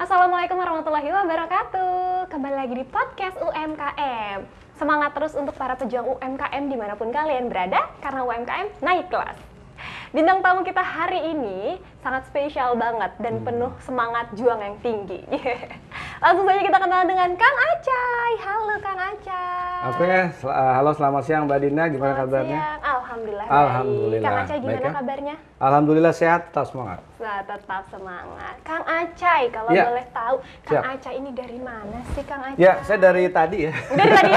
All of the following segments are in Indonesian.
Assalamualaikum warahmatullahi wabarakatuh. Kembali lagi di podcast UMKM. Semangat terus untuk para pejuang UMKM dimanapun kalian berada, karena UMKM naik kelas. Bintang tamu kita hari ini sangat spesial banget dan penuh semangat juang yang tinggi. Langsung saja kita kenal dengan Kang Acay. Halo Kang Acay. Oke, halo selamat siang Mbak Dina, gimana Selamat kabarnya? siang. Alhamdulillah baik. Alhamdulillah. Kang Acay gimana Baik, ya? kabarnya? Alhamdulillah sehat, tetap semangat. Nah, tetap semangat. Kang Acay, kalau Ya. boleh tahu, Kang Siap. Acay ini dari mana sih Kang Acay? Ya, saya dari tadi ya. Dari tadi.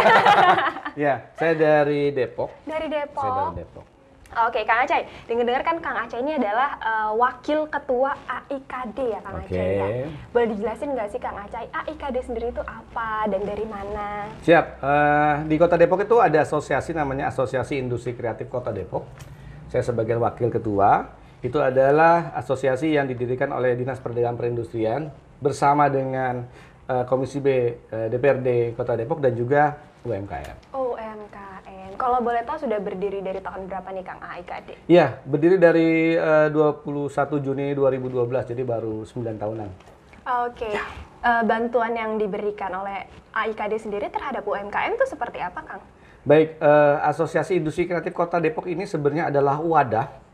Ya, saya dari Depok. Dari Depok. Saya dari Depok. Oke, Kang Acay. Dengar-dengar kan Kang Acay ini adalah wakil ketua AIKD ya, Kang Oke. Acay ya. Boleh dijelasin nggak sih Kang Acay, AIKD sendiri itu apa dan dari mana? Siap, di Kota Depok itu ada asosiasi namanya Asosiasi Industri Kreatif Kota Depok. Saya sebagai wakil ketua. Itu adalah asosiasi yang didirikan oleh Dinas Perdagangan Perindustrian bersama dengan Komisi B DPRD Kota Depok dan juga UMKM. UMKM. Kalau boleh tahu sudah berdiri dari tahun berapa nih Kang AIKD? Iya, berdiri dari 21 Juni 2012, jadi baru 9 tahunan. Oke. Bantuan yang diberikan oleh AIKD sendiri terhadap UMKM itu seperti apa, Kang? Baik, Asosiasi Industri Kreatif Kota Depok ini sebenarnya adalah wadah.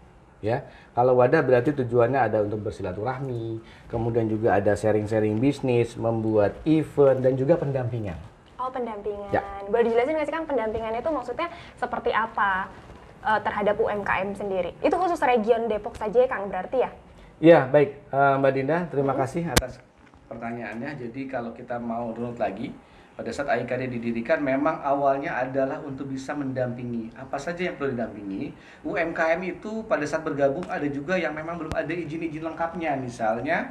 Ya, kalau wadah berarti tujuannya ada untuk bersilaturahmi, kemudian juga ada sharing-sharing bisnis, membuat event, dan juga pendampingan. Oh, pendampingan. Ya. Boleh dijelasin nggak sih Kang, pendampingan itu maksudnya seperti apa terhadap UMKM sendiri? Itu khusus region Depok saja ya Kang, berarti ya? Ya, baik, Mbak Dinda, terima kasih atas pertanyaannya. Jadi kalau kita mau runut lagi, pada saat AIKD didirikan memang awalnya adalah untuk bisa mendampingi. Apa saja yang perlu didampingi? UMKM itu pada saat bergabung ada juga yang memang belum ada izin-izin lengkapnya. Misalnya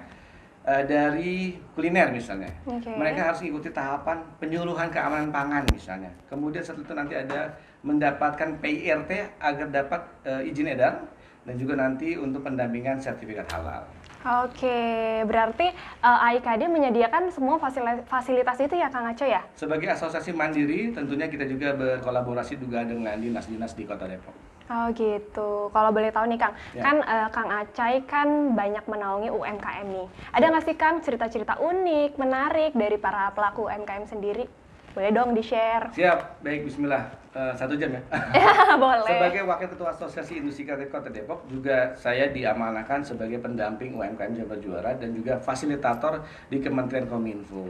dari kuliner misalnya. Oke. Mereka harus mengikuti tahapan penyuluhan keamanan pangan misalnya. Kemudian setelah itu nanti ada mendapatkan PIRT agar dapat izin edar dan juga nanti untuk pendampingan sertifikat halal. Oke, berarti AIKD menyediakan semua fasilitas itu ya Kang Acay ya? Sebagai asosiasi mandiri, tentunya kita juga berkolaborasi juga dengan dinas-dinas di Kota Depok. Oh gitu. Kalau boleh tahu nih Kang, Ya. kan Kang Acay kan banyak menaungi UMKM nih. Ada nggak sih Kang cerita-cerita unik, menarik dari para pelaku UMKM sendiri? Boleh dong di-share. Siap, baik, bismillah. 1 jam ya? Ya, boleh. Sebagai Wakil Ketua Asosiasi Industri Kreatif Kota Depok, juga saya diamanahkan sebagai pendamping UMKM Jabar Juara dan juga fasilitator di Kementerian Kominfo.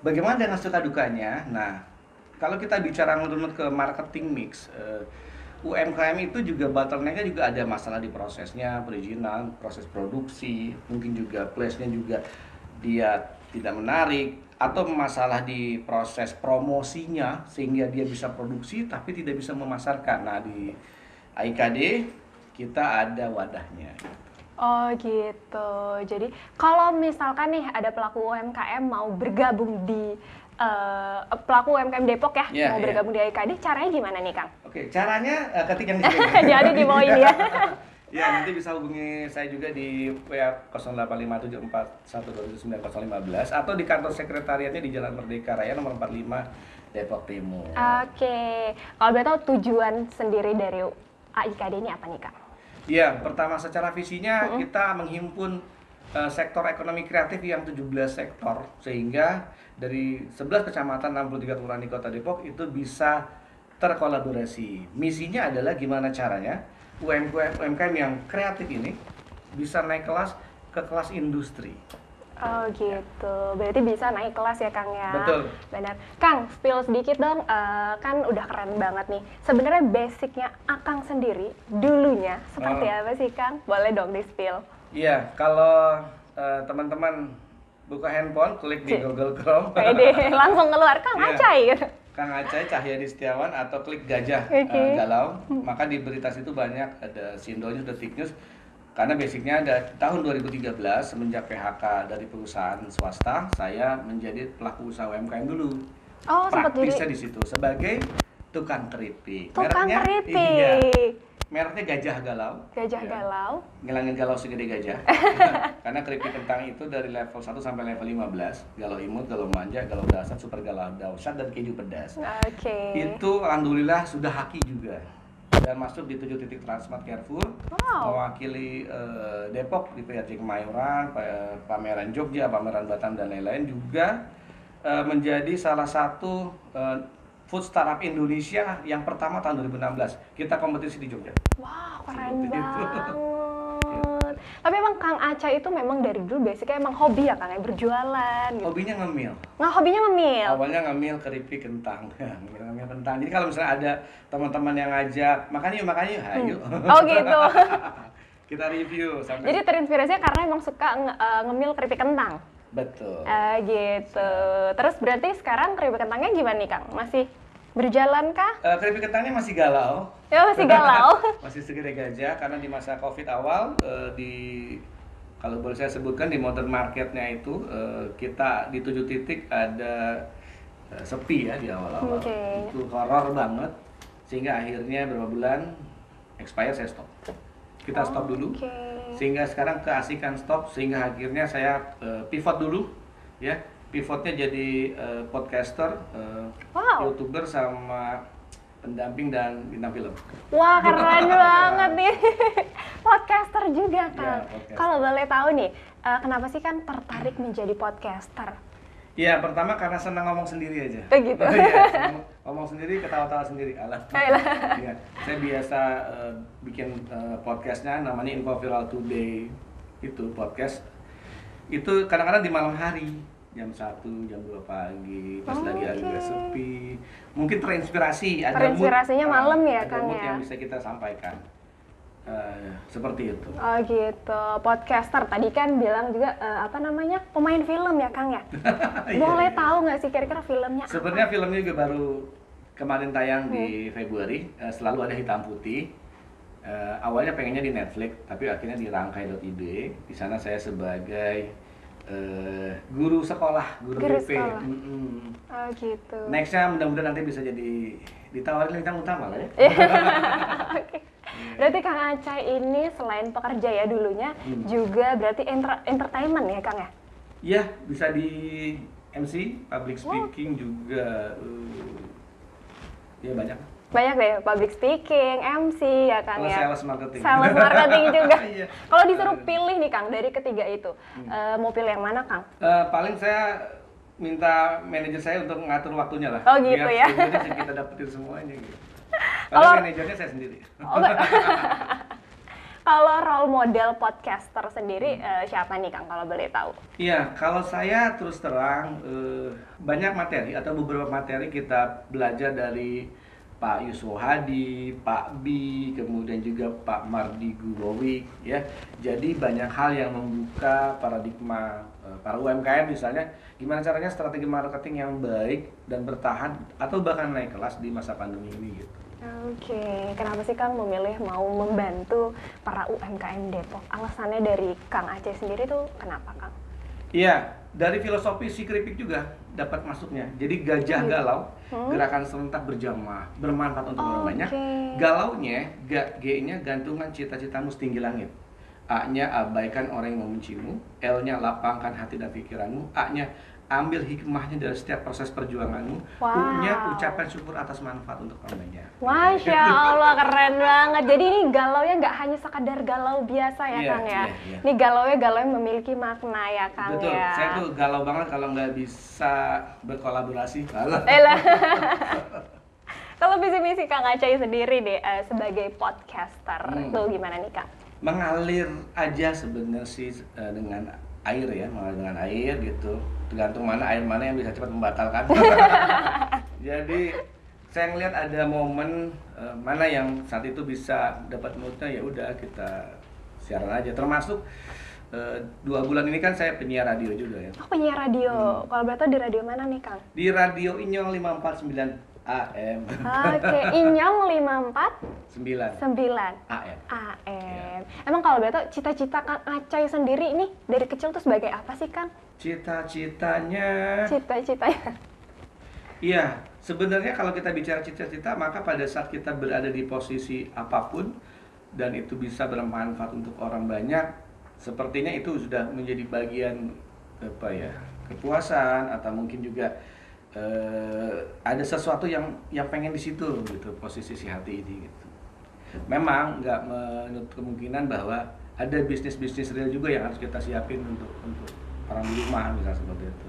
Bagaimana dengan suka dukanya? Nah, kalau kita bicara menurut ke marketing mix, UMKM itu juga bottleneck-nya juga ada masalah di prosesnya, perizinan, proses produksi, mungkin juga place-nya juga dia tidak menarik, atau masalah di proses promosinya sehingga dia bisa produksi tapi tidak bisa memasarkan. Nah, di AIKD kita ada wadahnya. Oh gitu. Jadi kalau misalkan nih ada pelaku UMKM mau bergabung di pelaku UMKM Depok ya, Iya, mau iya. bergabung di AIKD, caranya gimana nih Kang? Oke, caranya ketik yang di sini. Jadi di bawah ini ya. Ya, nanti bisa hubungi saya juga di WA 085741290015 atau di kantor sekretariatnya di Jalan Merdeka Raya nomor 45 Depok Timur. Oke. Kalau boleh tahu tujuan sendiri dari AIKD ini apa nih Kang? Ya, pertama secara visinya kita menghimpun sektor ekonomi kreatif yang 17 sektor sehingga dari 11 kecamatan 63 kelurahan di Kota Depok itu bisa terkolaborasi. Misinya adalah gimana caranya UMKM yang kreatif ini bisa naik kelas ke kelas industri. Oh gitu, berarti bisa naik kelas ya Kang ya? Betul. Benar. Kang, spill sedikit dong, kan udah keren banget nih. Sebenarnya basicnya Akang sendiri, dulunya seperti apa sih Kang? Boleh dong di-spill. Iya, kalau teman-teman buka handphone, klik di Google Chrome, Pede, langsung keluar, Kang Iya. Acay gitu. Kang Acay Cahyadi Setiawan atau klik gajah Oke. galau, maka di berita situ banyak ada Sindo News, Detik News. Karena basicnya ada tahun 2013 semenjak PHK dari perusahaan swasta, saya menjadi pelaku usaha UMKM dulu. Oh, sempat Praktisnya jadi di situ sebagai tukang keripik. tukang Iya, keripik. mereknya Gajah Galau. Gajah Ya. galau. Ngilangin galau segede gajah. Karena keripik kentang itu dari level 1 sampai level 15. Galau imut, galau manja, galau dasar, super galau dahsyat, dan keju pedas. Oke. Itu alhamdulillah sudah haki juga. dan masuk di 7 titik Transmart Carrefour, Wow. mewakili Depok di PRJ Kemayoran, pameran Jogja, pameran Batam dan lain-lain, juga menjadi salah satu food startup Indonesia yang pertama tahun 2016. Kita kompetisi di Jogja. Wah, keren Seperti itu. banget. Tapi emang Kang Aca itu memang dari dulu basicnya emang hobi ya Kang ya, berjualan gitu. Hobinya ngemil. Nah, hobinya ngemil. Awalnya ngemil keripik kentang. Ngemil kentang. Jadi kalau misalnya ada teman-teman yang ngajak, makan yuk, ayo. Oh gitu. Kita review sampai. Jadi terinspirasinya karena emang suka ngemil keripik kentang. Betul. Gitu. Terus berarti sekarang keripik kentangnya gimana nih Kang? Masih berjalan kah? Keripik kentangnya masih galau. Ya masih galau. Masih segede gajah karena di masa Covid awal kalau boleh saya sebutkan di modern marketnya itu kita di 7 titik ada sepi ya di awal-awal. Oke. Itu horor banget sehingga akhirnya beberapa bulan expire saya stop. Kita stop dulu. Oke. Sehingga sekarang keasikan stop sehingga akhirnya saya pivot dulu ya. Pivotnya jadi podcaster, Wow. YouTuber sama pendamping dan bintang film. Wah, keren banget nih. Podcaster juga, Ya, Kang. podcaster. Kalau boleh tahu nih, kenapa sih kan tertarik menjadi podcaster? Ya, pertama karena senang ngomong sendiri aja. Oh, gitu. Iya, senang ngomong sendiri, ketawa-tawa sendiri. Alah. Ayolah. Iya, saya biasa bikin podcastnya namanya Info Viral Today. Itu podcast. Itu kadang-kadang di malam hari. Jam 1, jam 2 pagi, pas lagi agak sepi. Mungkin terinspirasi, ada Terinspirasinya malam ya, ada Kang, mood ya? yang bisa kita sampaikan. Seperti itu. Oh gitu, podcaster. Tadi kan bilang juga apa namanya pemain film ya Kang ya. Iya, Boleh iya. tahu nggak sih kira-kira filmnya? Sebenarnya filmnya juga baru kemarin tayang di Februari, selalu ada hitam putih. Awalnya pengennya di Netflix, tapi akhirnya di Rangkai.id. Di sana saya sebagai guru sekolah, guru Guru BP. sekolah. Mm-mm. Oh gitu. Nextnya mudah-mudahan nanti bisa jadi ditawarin bintang utama lah ya. Oke. Berarti Kang Aca ini selain pekerja ya dulunya, juga berarti entertainment ya Kang ya? Iya, bisa di MC, public speaking juga, ya banyak. Banyak deh, public speaking, MC ya Kang Kalau ya? sales marketing. Sales marketing juga. Iya. Kalau disuruh pilih nih Kang, dari ketiga itu, mau pilih yang mana Kang? Paling saya minta manajer saya untuk mengatur waktunya lah. Oh, gitu ya. Biar semuanya kita dapetin semuanya gitu. Kalau- Kalau manajernya saya sendiri. Oh, kalau role model podcaster sendiri siapa nih Kang kalau boleh tahu? Iya, kalau saya terus terang banyak materi atau beberapa materi kita belajar dari Pak Yuswo Hadi, Pak Bi, kemudian juga Pak Mardi Gubowi, ya. Jadi banyak hal yang membuka paradigma para UMKM misalnya, gimana caranya strategi marketing yang baik dan bertahan atau bahkan naik kelas di masa pandemi ini gitu. Oke, kenapa sih Kang memilih mau membantu para UMKM Depok? Alasannya dari Kang Aceh sendiri tuh kenapa Kang? Iya, dari filosofi si keripik juga dapat masuknya. Jadi gajah galau, gerakan serentak berjamaah, bermanfaat untuk orang banyak. Galaunya, G-nya gantungan cita-citamu setinggi langit. A-nya abaikan orang yang membencimu, L-nya lapangkan hati dan pikiranmu, A-nya ambil hikmahnya dari setiap proses perjuanganmu, Wow. U-nya ucapan syukur atas manfaat untuk orang banyak. Masya Allah, keren banget. Jadi ini galaunya nggak hanya sekadar galau biasa ya Iya, Kang ya? iya. Ini galaunya galau yang memiliki makna ya Kang Betul, ya? saya tuh galau banget kalau nggak bisa berkolaborasi. Elah. Kalau visi-misi Kang Aceh sendiri deh sebagai podcaster tuh gimana nih Kang? Mengalir aja sebenarnya sih dengan air ya, mengalir dengan air gitu. Tergantung air mana yang bisa cepat membatalkan. Jadi saya ngeliat ada momen mana yang saat itu bisa dapat moodnya, ya udah kita siaran aja. Termasuk 2 bulan ini kan saya penyiar radio juga ya. Oh penyiar radio. Kalau boleh tahu di radio mana nih Kang? Di Radio Inyong 549 AM. Oke, Inyong 549 AM. AM. Emang kalau boleh tahu cita-cita Kang Aceh sendiri ini dari kecil tuh sebagai apa sih Kang? Cita-citanya. Cita-citanya. Iya, sebenarnya kalau kita bicara cita-cita, maka pada saat kita berada di posisi apapun dan itu bisa bermanfaat untuk orang banyak, sepertinya itu sudah menjadi bagian apa ya, kepuasan atau mungkin juga ada sesuatu yang pengen di situ gitu, posisi si hati ini gitu. memang nggak menutup kemungkinan bahwa ada bisnis-bisnis real juga yang harus kita siapin untuk orang di rumah misalnya seperti itu.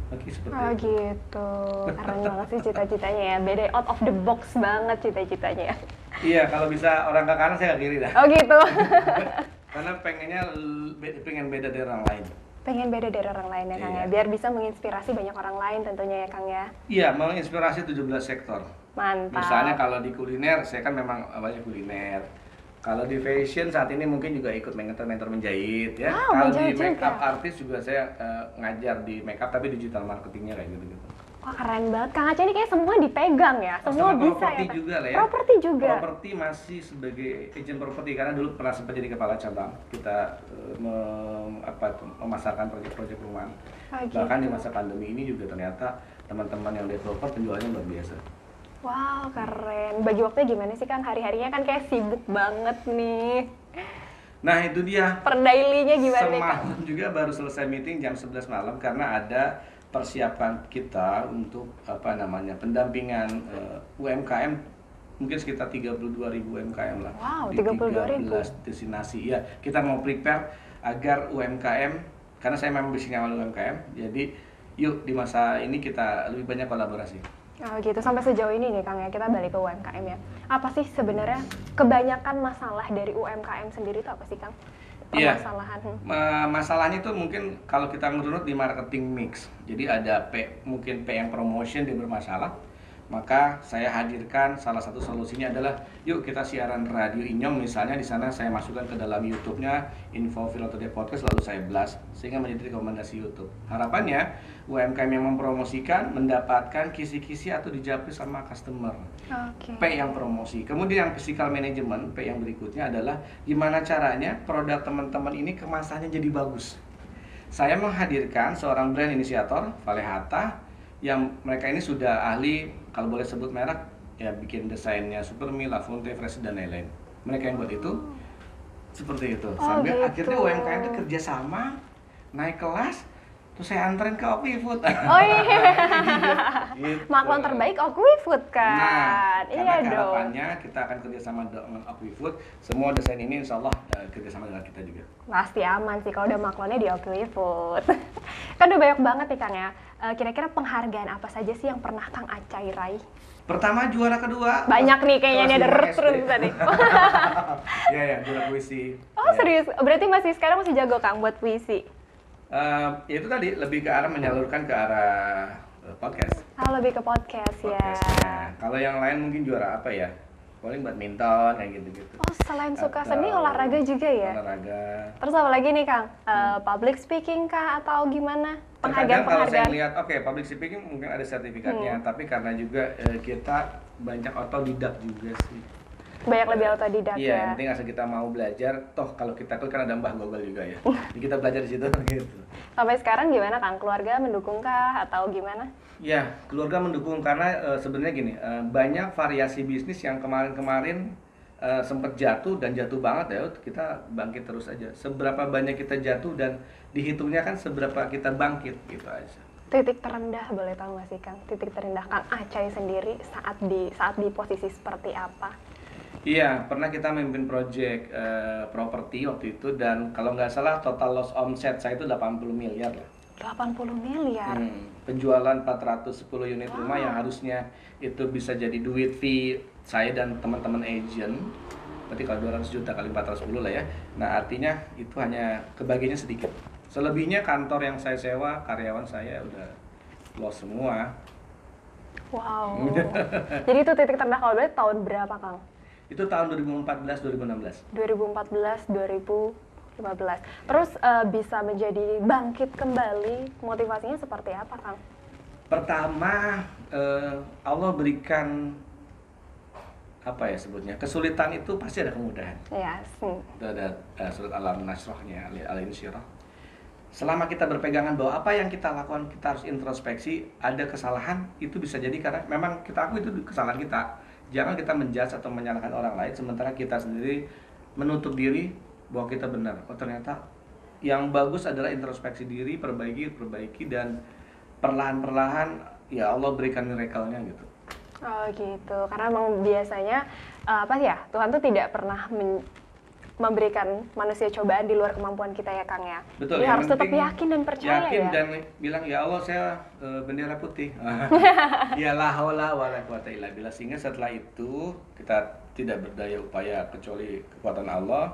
Oke, seperti Oh itu. gitu, keren banget sih cita-citanya ya, beda out of the box banget cita-citanya. Iya, kalau bisa orang ke kanan saya ke kiri dah. Oh gitu. Karena pengen beda dari orang lain. Pengen beda dari orang lain ya Kang ya, Iya. biar bisa menginspirasi banyak orang lain tentunya ya Kang ya. Iya, menginspirasi 17 sektor. Mantap. Misalnya kalau di kuliner, saya kan memang awalnya kuliner. Kalau di fashion saat ini mungkin juga ikut mentor menjahit ya. Wow, Kalau di menjahit juga. makeup artist juga saya ngajar di makeup tapi digital marketingnya kayak gitu-gitu. Wah keren banget, Kang Aceh ini kayak semua dipegang ya, semua Sama bisa properti ya. Kang? juga lah ya. Properti juga. Properti masih sebagai agent properti karena dulu pernah sempat jadi kepala cabang. Kita memasarkan proyek-proyek perumahan. Oh, gitu. Bahkan di masa pandemi ini juga ternyata teman-teman yang developer penjualannya luar biasa. Wow keren, bagi waktunya gimana sih Kang, hari-harinya kan kayak sibuk banget nih. Nah itu dia. Per daily-nya gimana nih Kang? Semalam juga baru selesai meeting jam 11 malam karena ada persiapan kita untuk pendampingan UMKM mungkin sekitar 32.000 UMKM lah. Wow, di 32.000. 13 destinasi. Ya, kita mau prepare agar UMKM karena saya memang bisnisnya awal UMKM. Jadi yuk di masa ini kita lebih banyak kolaborasi. Oh gitu, sampai sejauh ini nih Kang ya, kita balik ke UMKM ya. Apa sih sebenarnya kebanyakan masalah dari UMKM sendiri itu apa sih Kang? Iya. Permasalahan. Masalahnya itu mungkin kalau kita merunut di marketing mix. Jadi ada mungkin P yang promotion dia bermasalah. Maka saya hadirkan salah satu solusinya adalah yuk kita siaran radio Inyong misalnya di sana saya masukkan ke dalam YouTube-nya Info Film Today Podcast lalu saya blast sehingga menjadi rekomendasi YouTube. Harapannya UMKM yang mempromosikan mendapatkan kisi-kisi atau dijawab sama customer. Oke. P yang promosi. Kemudian yang physical management, P yang berikutnya adalah gimana caranya produk teman-teman ini kemasannya jadi bagus. Saya menghadirkan seorang brand inisiator, Valehata, yang mereka ini sudah ahli, kalau boleh sebut merek, ya bikin desainnya Supermi, Lafonte, Fresh dan lain-lain. Mereka yang buat itu, seperti itu. Sambil gitu. akhirnya UMKM itu kerjasama, naik kelas, terus saya anterin ke Oki Food. Oh iya. Gitu. Maklon terbaik Food kan. Nah, Iya karena dong. harapannya kita akan kerjasama dengan Food. Semua desain ini insya Allah kerjasama dengan kita juga. Pasti aman sih kalau udah maklonnya di Food. Kan udah banyak banget nih Kang ya. Kira-kira penghargaan apa saja sih yang pernah Kang Acai raih? Pertama juara kedua. Banyak nih kayaknya kelas nih ada 5 SD. terus tadi. Ya juara puisi. Oh Ya. serius? Berarti sekarang masih jago Kang buat puisi? Ya itu tadi lebih ke arah menyalurkan ke arah podcast. Lebih ke podcast ya. Podcastnya. Kalau yang lain mungkin juara apa ya? Paling badminton kayak gitu-gitu. Oh selain suka Atau seni olahraga juga ya? Olahraga. Terus apa lagi nih Kang? Public speaking kah atau gimana? Terkadang kalau saya Penghargaan-penghargaan? melihat, oke, public speaking mungkin ada sertifikatnya, tapi karena juga kita banyak otodidak juga sih. Banyak lebih otodidak Iya, yang ya? penting asal kita mau belajar, toh kalau kita klik kan ada Mbah Google juga ya. Jadi kita belajar di situ gitu. Sampai sekarang gimana Kang? Keluarga mendukung kah atau gimana? Ya, keluarga mendukung karena sebenarnya gini, banyak variasi bisnis yang kemarin-kemarin sempat jatuh dan jatuh banget ya, kita bangkit terus aja. Seberapa banyak kita jatuh dan dihitungnya kan seberapa kita bangkit gitu aja. Titik terendah boleh tahu nggak sih Kang? Titik terendah Kang Acai sendiri saat di posisi seperti apa? Iya, pernah kita memimpin project properti waktu itu dan kalau nggak salah total loss omset saya itu 80 miliar lah. 80 miliar? Penjualan 410 unit rumah yang harusnya itu bisa jadi duit fee saya dan teman-teman agent. Berarti kalau 200 juta kali 410 lah ya. Nah artinya itu hanya kebagiannya sedikit. Selebihnya kantor yang saya sewa, karyawan saya udah loss semua. Wow. Jadi itu titik terendah kalau boleh tahun berapa Kang? Itu tahun 2014-2016. 2014-2015. Terus bisa menjadi bangkit kembali, motivasinya seperti apa Kang? Pertama, Allah berikan apa ya sebutnya, kesulitan itu pasti ada kemudahan. Ya, Itu ada surat Al-Nasrahnya, Al-Insyirah. Selama kita berpegangan bahwa apa yang kita lakukan kita harus introspeksi, ada kesalahan itu bisa jadi karena memang kita akui itu kesalahan kita. Jangan kita menjudge atau menyalahkan orang lain sementara kita sendiri menutup diri bahwa kita benar. Oh ternyata yang bagus adalah introspeksi diri, perbaiki dan perlahan-perlahan ya Allah berikan miracle-nya gitu. Oh gitu, karena memang biasanya apa ya, Tuhan tuh tidak pernah memberikan manusia cobaan di luar kemampuan kita ya Kang ya. Betul. Jadi harus tetap yakin dan percaya yakin ya. dan bilang ya Allah saya bendera putih. Ya la haula wala quwata illa billah, sehingga setelah itu kita tidak berdaya upaya kecuali kekuatan Allah.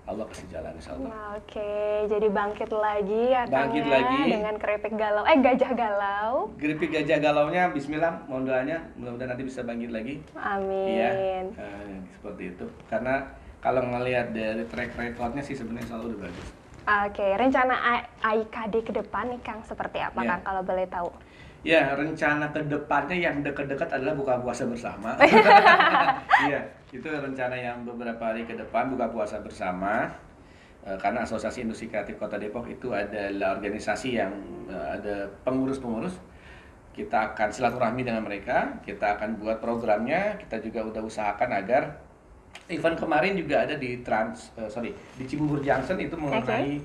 Allah kasih jalan insyaallah. Nah, oke, jadi bangkit lagi ya Kang Bangkit ya, lagi. dengan keripik galau, gajah galau. Keripik gajah galaunya bismillah, mohon doanya mudah-mudahan nanti bisa bangkit lagi. Amin. Iya, seperti itu. Karena kalau ngelihat dari track recordnya sih sebenarnya selalu udah bagus. Oke, rencana AIKD ke depan nih Kang seperti apa Ya. Kang kalau boleh tahu? Ya, rencana ke depannya yang dekat-dekat adalah buka puasa bersama. Iya, itu rencana yang beberapa hari ke depan buka puasa bersama. Karena Asosiasi Industri Kreatif Kota Depok itu adalah organisasi yang ada pengurus-pengurus. Kita akan silaturahmi dengan mereka, kita akan buat programnya, kita juga udah usahakan agar event kemarin juga ada di di Cibubur Junction itu mengenai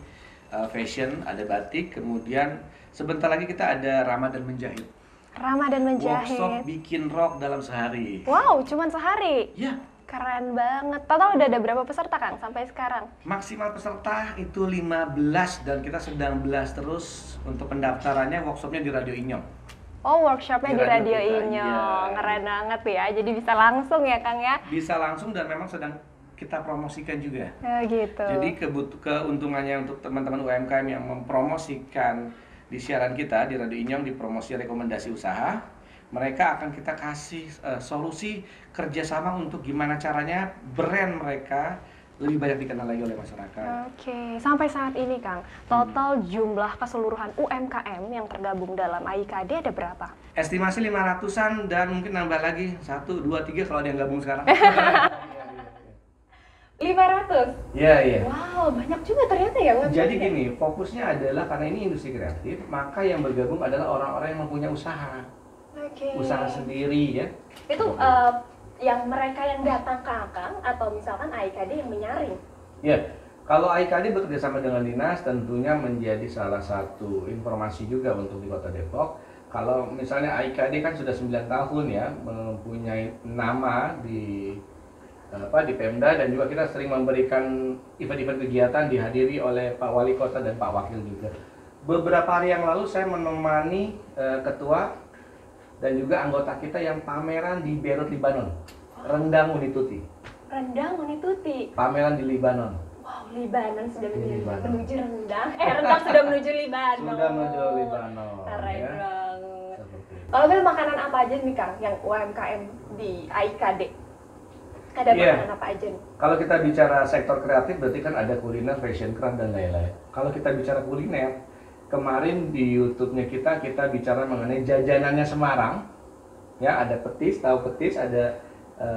fashion, ada batik, kemudian sebentar lagi kita ada Ramadan menjahit. Ramadan menjahit. Workshop bikin rok dalam sehari. Wow, cuman sehari. Ya, Keren banget. Total udah ada berapa peserta Kang sampai sekarang? maksimal peserta itu 15 dan kita sedang belas terus untuk pendaftarannya. Workshopnya di Radio Inyong. Oh, workshopnya di Di radio Radio kita, Inyong. iya. Keren banget ya. Jadi bisa langsung ya Kang ya. Bisa langsung dan memang sedang kita promosikan juga. Ya gitu. Jadi keuntungannya untuk teman-teman UMKM yang mempromosikan di siaran kita di Radio Inyong di promosi rekomendasi usaha, mereka akan kita kasih solusi kerjasama untuk gimana caranya brand mereka lebih banyak dikenal lagi oleh masyarakat. Oke, sampai saat ini Kang, total jumlah keseluruhan UMKM yang tergabung dalam AIKD ada berapa? Estimasi 500-an dan mungkin nambah lagi 1, 2, 3 kalau ada yang gabung sekarang. 500? Iya, iya. Wow, banyak juga ternyata ya UMKM. Jadi gini, fokusnya adalah karena ini industri kreatif, maka yang bergabung adalah orang-orang yang mempunyai usaha. Oke. Usaha sendiri ya. Itu yang mereka yang datang ke Akang atau misalkan AIKD yang menyaring? Ya, kalau AIKD bekerja sama dengan dinas tentunya menjadi salah satu informasi juga untuk di Kota Depok. Kalau misalnya AIKD kan sudah 9 tahun ya, mempunyai nama di Pemda, dan juga kita sering memberikan event-event kegiatan dihadiri oleh Pak Wali Kota dan Pak Wakil juga. Beberapa hari yang lalu saya menemani ketua dan juga anggota kita yang pameran di Beirut, Lebanon. Rendang Unituti. Rendang Unituti. Pameran di Lebanon. Wow, Libanon sudah Libanon. menuju rendang. Rendang sudah menuju Libanon. Sudah menuju Lebanon. Keren Ya. banget. Seperti itu. Kalau boleh makanan apa aja nih Kang yang UMKM di AIKD? Ada Iya. makanan apa aja nih? Kalau kita bicara sektor kreatif berarti kan ada kuliner, fashion, craft dan lain-lain. Kalau kita bicara kuliner, kemarin di YouTube-nya kita bicara mengenai jajanannya Semarang. Ya, ada petis, tahu petis, ada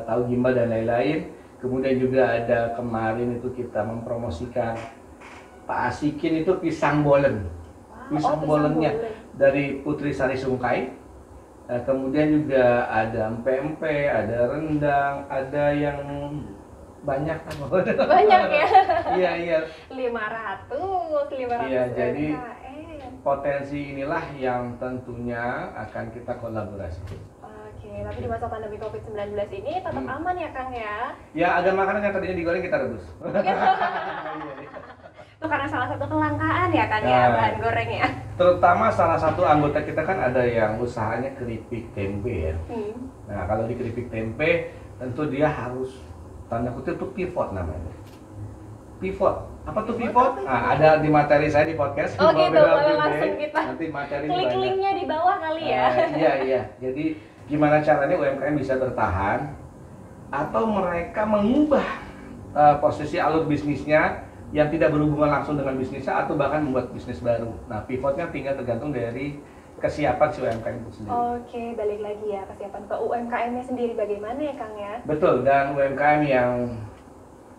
tahu gimbal dan lain-lain. Kemudian juga ada kemarin itu kita mempromosikan Pak Asikin itu pisang bolen. Pisang bolennya dari Putri Sari Sungkai. Kemudian juga ada empe-empe, ada rendang, ada yang banyak. Banyak ya? Iya, iya. 500 Iya, jadi UMKM. potensi inilah yang tentunya akan kita kolaborasi. Oke, tapi di masa pandemi COVID-19 ini tetap aman ya Kang ya? Ya, ada makanan yang tadinya digoreng kita rebus. Itu karena salah satu kelangkaan ya Kang ya, Nah. bahan goreng ya? Terutama salah satu anggota kita kan ada yang usahanya keripik tempe ya. Nah, kalau di keripik tempe tentu dia harus tanda kutip itu pivot namanya. Pivot. Apa tuh pivot? Nah, ada di materi saya di podcast. Oh gitu, Ngobrol boleh Today. langsung kita Nanti materi klik banyak. linknya di bawah kali ya. Iya, iya. Jadi gimana caranya UMKM bisa bertahan atau mereka mengubah posisi alur bisnisnya yang tidak berhubungan langsung dengan bisnisnya atau bahkan membuat bisnis baru. Nah, pivotnya tinggal tergantung dari kesiapan si UMKM itu sendiri. Oke, balik lagi ya kesiapan ke UMKM-nya sendiri bagaimana ya Kang ya? Betul, dan UMKM yang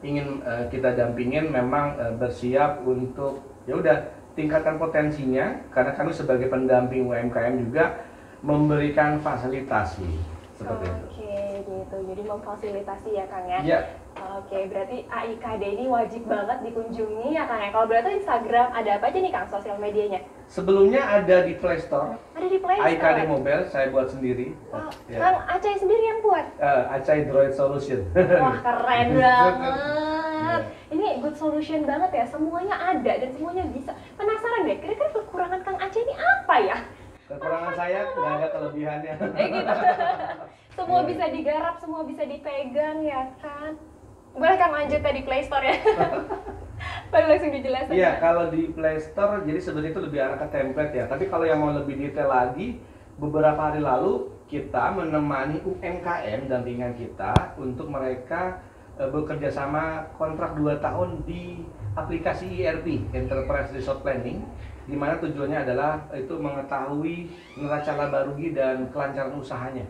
ingin kita dampingin memang bersiap untuk ya udah tingkatkan potensinya, karena kami sebagai pendamping UMKM juga memberikan fasilitasi seperti itu. Oke, gitu. gitu, jadi memfasilitasi ya Kang ya? Iya. Oke, berarti AIKD ini wajib banget dikunjungi ya Kang ya? Kalau berarti Instagram, ada apa aja nih Kang sosial medianya? Sebelumnya ada di Play Store. Ada di Play Store? AIKD Mobile, saya buat sendiri. Oh, Ya. Kang Acai sendiri yang buat? Acai Droid Solution. Wah, keren banget. Iya. Ini good solution banget ya, semuanya ada dan semuanya bisa. Penasaran deh, kira-kira kekurangan Kang Acai ini apa ya? Kekurangan saya nggak ada kelebihannya. Gitu. Semua bisa digarap, semua bisa dipegang ya kan? Boleh Kang lanjut ya di Play Store ya? Boleh langsung dijelasin. Iya, kalau di Play Store, jadi sebenarnya itu lebih arah ke template ya. Tapi kalau yang mau lebih detail lagi, beberapa hari lalu kita menemani UMKM dampingan kita untuk mereka bekerja sama kontrak 2 tahun di aplikasi ERP, Enterprise Resource Planning, di mana tujuannya adalah itu mengetahui neraca laba rugi dan kelancaran usahanya.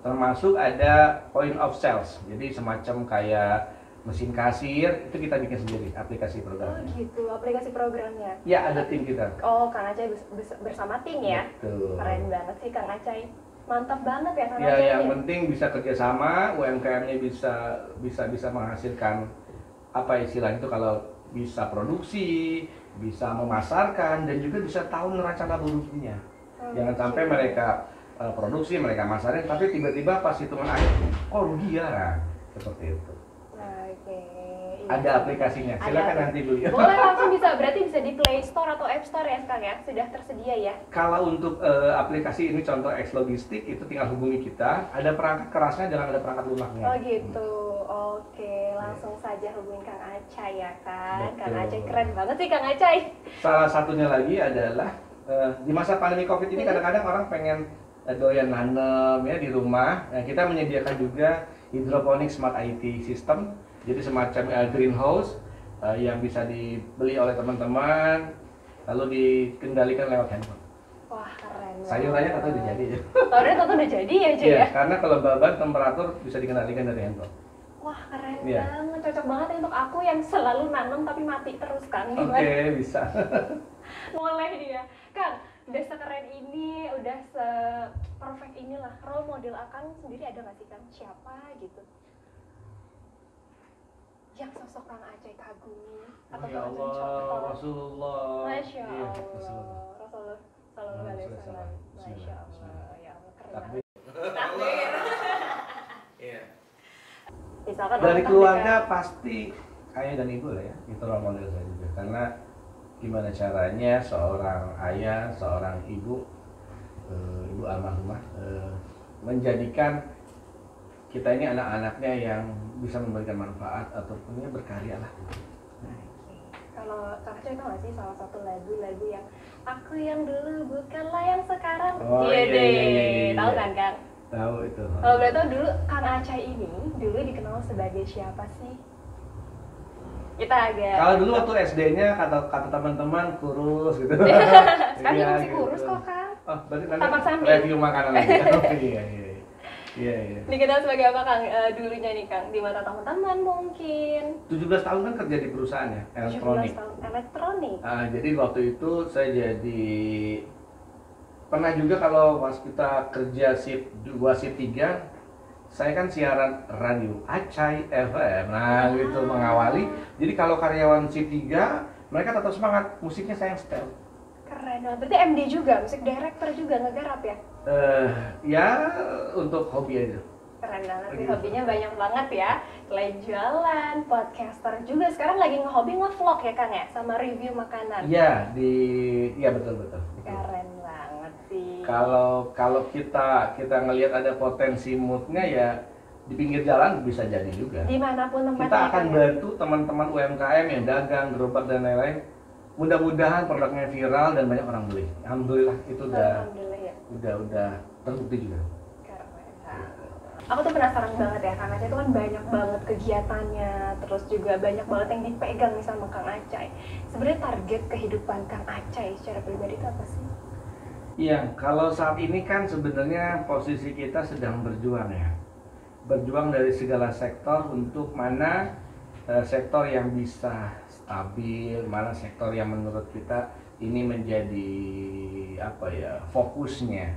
Termasuk ada point of sales, jadi semacam kayak mesin kasir, itu kita bikin sendiri aplikasi Oh programnya. gitu, aplikasi programnya. Ya, ada tim kita. Oh, Kang Acai bersama tim ya? Betul. Keren banget sih Kang Acai. Mantap banget ya Kang Ya, Acai. yang penting bisa kerjasama, UMKM-nya bisa menghasilkan apa istilahnya itu, kalau bisa produksi, bisa memasarkan, dan juga bisa tahu neraca laba ruginya. Jangan sampai mereka produksi, mereka masarin, tapi tiba-tiba pas hitungan akhir, oh rugi ya, nah, seperti itu. Nah, oke. Iya. Ada aplikasinya, Ada silakan aplikasi. nanti dulu ya. Boleh langsung bisa, berarti bisa di Play Store atau App Store ya Kang ya? Sudah tersedia ya? Kalau untuk aplikasi ini contoh X Logistik, itu tinggal hubungi kita. Ada perangkat kerasnya, jangan ada perangkat lunaknya. Oh gitu, oke, langsung saja hubungin Kang Acai ya kan? Kang Betul. Acai keren banget sih Kang Acai. Salah satunya lagi adalah di masa pandemi COVID ini kadang-kadang orang pengen doyan nanam ya di rumah. Nah, kita menyediakan juga hidroponik smart IT system, jadi semacam greenhouse yang bisa dibeli oleh teman-teman, lalu dikendalikan lewat handphone. Wah keren. Sayurannya tentu udah jadi ya. Sayurannya tentu udah jadi ya Cuy Iya, ya? karena kelembaban temperatur bisa dikendalikan dari handphone. Wah keren Iya. banget, cocok banget ya untuk aku yang selalu nanam tapi mati terus kan? Oke, bisa. Boleh dia. Kang, udah sekeren ini, udah se-perfect inilah, role model Akang sendiri ada nggak sih Kang? Siapa gitu? Yang sosok Kang Acai kagumi atau Ya Kang Acai Allah, contoh? Rasulullah. Masya Iya, Allah, Rasulullah. Rasulullah Sallallahu Alaihi Wasallam. Masya Allah, ya Allah keren Takbir. banget. Takbir. Iya. Misalkan Dari orang keluarga terdekat. pasti ayah dan ibu lah ya, itu role model saya juga. Karena gimana caranya seorang ayah, seorang ibu, ibu almarhumah menjadikan kita ini anak-anaknya yang bisa memberikan manfaat ataupun ya berkarya lah. Kalau Kang Acai tahu nggak sih salah satu lagu yang aku yang dulu bukanlah yang sekarang? Oh, Iya iya, deh, iya, iya, iya. tahu kan Kang? Tahu itu. Kalau boleh tahu dulu Kang Acai ini dulu dikenal sebagai siapa sih? Kita agak. Kalau dulu waktu SD-nya kata teman-teman kurus gitu. Sekarang Iya, juga masih gitu. kurus kok Kang. Oh, berarti nanti Tampak Sandi. review makanan lagi. Oh, iya, iya. Iya, iya. Dikenal sebagai apa Kang dulunya nih Kang? Di mata teman-teman mungkin. 17 tahun kan kerja di perusahaan ya, 17 elektronik. tahun elektronik. Jadi waktu itu saya jadi pernah juga kalau pas kita kerja shift 2 shift 3, saya kan siaran radio Acai FM. Nah, gitu mengawali. Jadi kalau karyawan shift 3, mereka tetap semangat, musiknya saya yang setel. Keren banget. Berarti MD juga, musik director juga ngegarap ya? Ya untuk hobi aja. Keren banget sih, hobinya banyak banget ya. Selain jualan, podcaster juga sekarang lagi ngehobi nge-vlog ya Kang ya? Sama review makanan. Iya, betul. Keren banget sih. Kalau kita ngelihat ada potensi moodnya ya di pinggir jalan bisa jadi juga. Dimanapun tempatnya Kita akan Kang ya? bantu teman-teman UMKM yang dagang, gerobak dan lain-lain. Mudah-mudahan produknya viral dan banyak orang beli. Alhamdulillah itu Alhamdulillah ya. udah terbukti juga. Keren banget. Aku tuh penasaran banget ya, Kang Acai itu kan banyak banget kegiatannya, terus juga banyak banget yang dipegang nih sama Kang Acai. Sebenarnya target kehidupan Kang Acai secara pribadi itu apa sih? Iya, kalau saat ini kan sebenarnya posisi kita sedang berjuang ya. Berjuang dari segala sektor untuk mana sektor yang bisa stabil, mana sektor yang menurut kita ini menjadi fokusnya.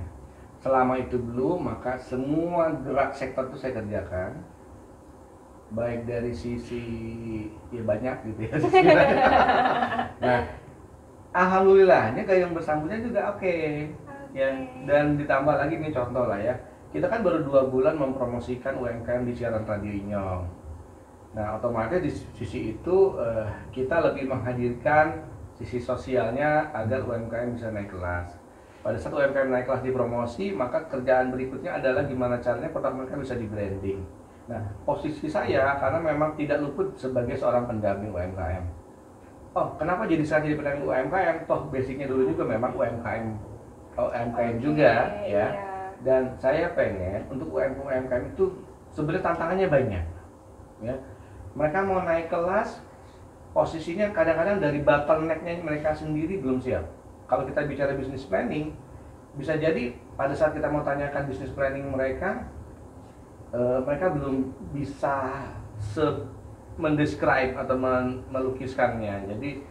selama itu belum, maka semua gerak sektor itu saya kerjakan. Baik dari sisi ya banyak gitu ya. Nah, alhamdulillahnya gayung bersambutnya juga oke. Ya, dan ditambah lagi nih contoh lah ya. Kita kan baru 2 bulan mempromosikan UMKM di siaran radio Inyong. Nah, otomatis di sisi itu kita lebih menghadirkan sisi sosialnya agar UMKM bisa naik kelas. Pada saat UMKM naik kelas dipromosi, maka kerjaan berikutnya adalah gimana caranya produk mereka bisa di branding. Nah, posisi saya karena memang tidak luput sebagai seorang pendamping UMKM. Oh, kenapa jadi saya jadi pendamping UMKM? Toh basicnya dulu juga memang UMKM juga ya. Dan saya pengen untuk UMKM itu sebenarnya tantangannya banyak. Ya. Mereka mau naik kelas, posisinya kadang-kadang dari bottleneck-nya mereka sendiri belum siap. Kalau kita bicara business planning, bisa jadi pada saat kita mau tanyakan business planning mereka, mereka belum bisa mendescribe atau melukiskannya. Jadi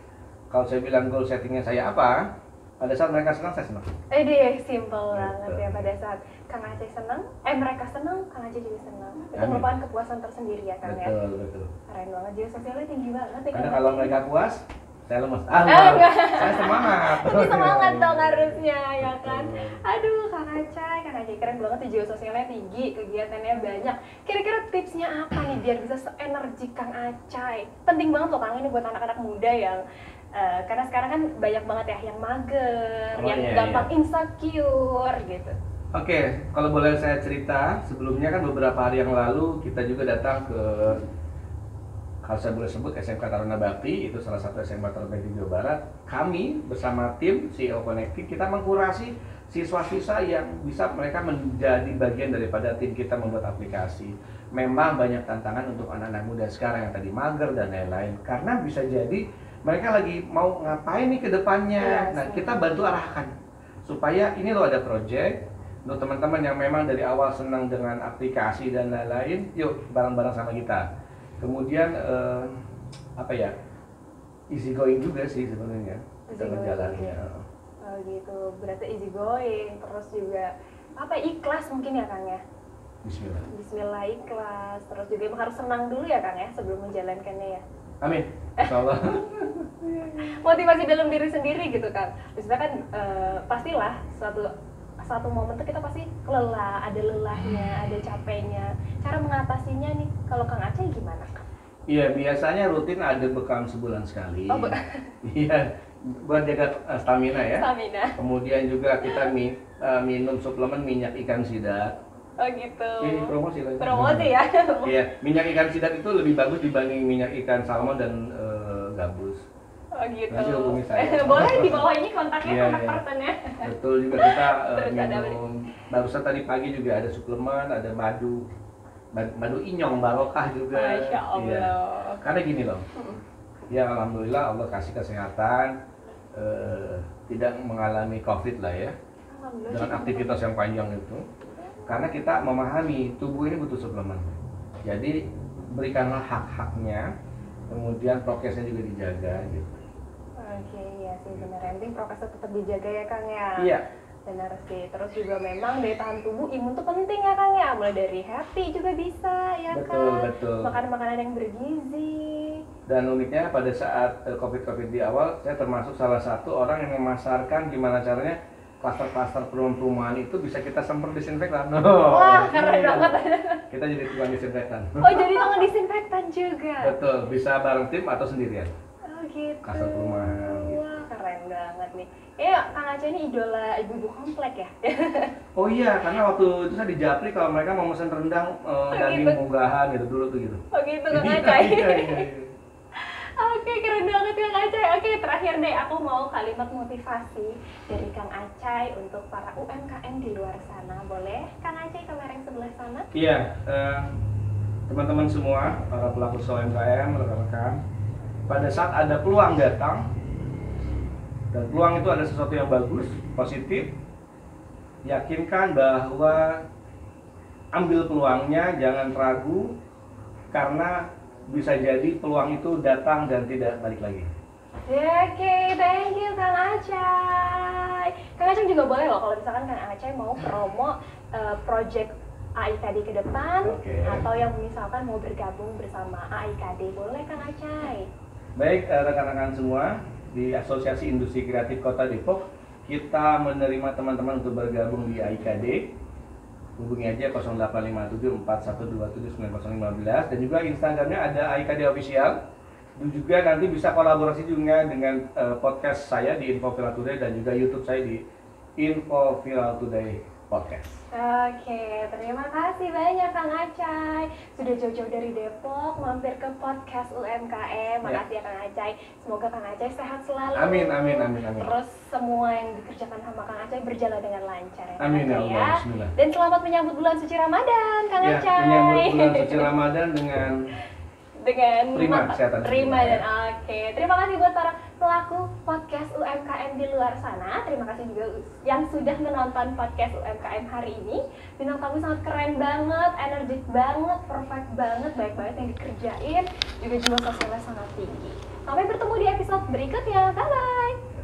kalau saya bilang goal settingnya saya apa, pada saat mereka senang, saya senang. Deh, simple banget ya. Pada saat Kang Aceh senang, mereka senang, Kang Aceh juga senang. Itu merupakan kepuasan tersendiri ya Kang ya. Betul. Keren banget, jiwa sosialnya tinggi banget ya. Karena kalau mereka puas, saya lemes. Saya semangat. Tapi semangat dong harusnya ya kan. Aduh, Kang Aceh keren banget tuh, jiwa sosialnya tinggi, kegiatannya banyak. Kira-kira tipsnya apa nih biar bisa se-energi Kang Aceh? Penting banget loh Kang ini buat anak-anak muda yang karena sekarang kan banyak banget ya yang mager, yang gampang insecure gitu. Oke, kalau boleh saya cerita, sebelumnya kan beberapa hari yang lalu kita juga datang ke, kalau saya boleh sebut, SMK Taruna Bakti, itu salah satu SMK terbaik di Jawa Barat. Kami bersama tim CEO Connecting, kita mengkurasi siswa-siswa yang bisa mereka menjadi bagian daripada tim kita membuat aplikasi. Memang banyak tantangan untuk anak-anak muda sekarang yang tadi mager dan lain-lain, karena bisa jadi mereka lagi mau ngapain nih ke depannya. Nah, kita bantu arahkan supaya ini loh ada project untuk teman-teman yang memang dari awal senang dengan aplikasi dan lain-lain, yuk bareng-bareng sama kita. Kemudian apa ya, easy going juga sih sebenarnya kita berjalannya. Oh gitu, berarti easy going, terus juga apa ikhlas mungkin ya Kang ya. Bismillah ikhlas, terus juga emang harus senang dulu ya Kang ya sebelum menjalankannya ya. Amin, insyaallah. Motivasi dalam diri sendiri gitu kan. Misalnya kan pastilah satu momen tuh kita pasti lelah, ada lelahnya, ada capeknya. Cara mengatasinya nih, kalau Kang Aceh gimana Kang? Iya, biasanya rutin ada bekam sebulan sekali. Iya, buat jaga stamina ya. Kemudian juga kita minum suplemen minyak ikan sidat. Oh gitu. Ini promosi lagi. Promosi ya. Iya, minyak ikan sidat itu lebih bagus dibanding minyak ikan salmon dan gabus. Oh gitu. Nanti hubungi saya. Boleh di bawah ini kontaknya, kontak personnya. Betul juga kita minum. Barusan tadi pagi juga ada suplemen, ada madu Inyong barokah juga. Masya Allah. Iya. Karena gini loh. Ya alhamdulillah Allah kasih kesehatan, tidak mengalami COVID lah ya. Dengan aktivitas yang panjang itu. Karena kita memahami tubuh ini butuh suplemen. Jadi berikanlah hak-haknya, kemudian prokesnya juga dijaga gitu. Oke, iya sih benar. Yang penting prokesnya tetap dijaga ya Kang ya. Iya. Benar sih. Terus juga memang daya tahan tubuh, imun tuh penting ya Kang ya. Mulai dari happy juga bisa ya kan. Betul. Makan makanan yang bergizi. Dan uniknya pada saat COVID di awal, saya termasuk salah satu orang yang memasarkan gimana caranya klaster-klaster perumahan itu bisa kita semprot disinfektan. Wah, keren banget. Kita jadi tukang disinfektan. Oh, jadi tukang disinfektan juga. Betul, bisa bareng tim atau sendirian. Oh gitu. Klaster perumahan. Wah, keren banget nih. Kang Aceh ini idola ibu-ibu komplek ya? Oh iya, karena waktu itu saya di Japri kalau mereka mau mesen rendang daging munggahan gitu dulu tuh gitu. Oh gitu Kang Aceh. Iya. Oke, keren banget Kang Aceh. Oke, terakhir deh aku mau kalimat motivasi dari Kang Aceh untuk para UMKM di luar sana. Boleh Kang Aceh kamera yang sebelah sana? Iya, teman-teman semua, para pelaku usaha UMKM, rekan-rekan, pada saat ada peluang datang, dan peluang itu ada sesuatu yang bagus, positif, yakinkan bahwa ambil peluangnya, jangan ragu, karena bisa jadi peluang itu datang dan tidak balik lagi. Oke, thank you Kang Aceh. Kang Aceh juga boleh loh kalau misalkan Kang Aceh mau promo project AIKD ke depan, atau yang misalkan mau bergabung bersama AIKD, boleh Kang Aceh. Baik, rekan-rekan semua di Asosiasi Industri Kreatif Kota Depok, kita menerima teman-teman untuk bergabung di AIKD. Hubungi aja 085741279015 dan juga Instagramnya ada AIKD Official. Dan juga nanti bisa kolaborasi juga dengan podcast saya di Info Viral Today dan juga YouTube saya di Info Viral Today Podcast. Oke, terima kasih banyak Kang Aceh. Sudah jauh-jauh dari Depok mampir ke podcast UMKM. Makasih ya Kang Aceh. Semoga Kang Aceh sehat selalu. Amin. Terus semua yang dikerjakan sama Kang Aceh berjalan dengan lancar ya. Amin ya Allah. Bismillah. Dan selamat menyambut bulan suci Ramadan Kang Aceh. Menyambut bulan suci Ramadan dengan prima kesehatan. Dan oke. Terima kasih buat para pelaku podcast UMKM di luar sana. Terima kasih juga yang sudah menonton podcast UMKM hari ini. Bintang tamu sangat keren banget, energik banget, perfect banget, baik banget yang dikerjain, juga jiwa sosialnya sangat tinggi. Sampai bertemu di episode berikutnya. Bye bye.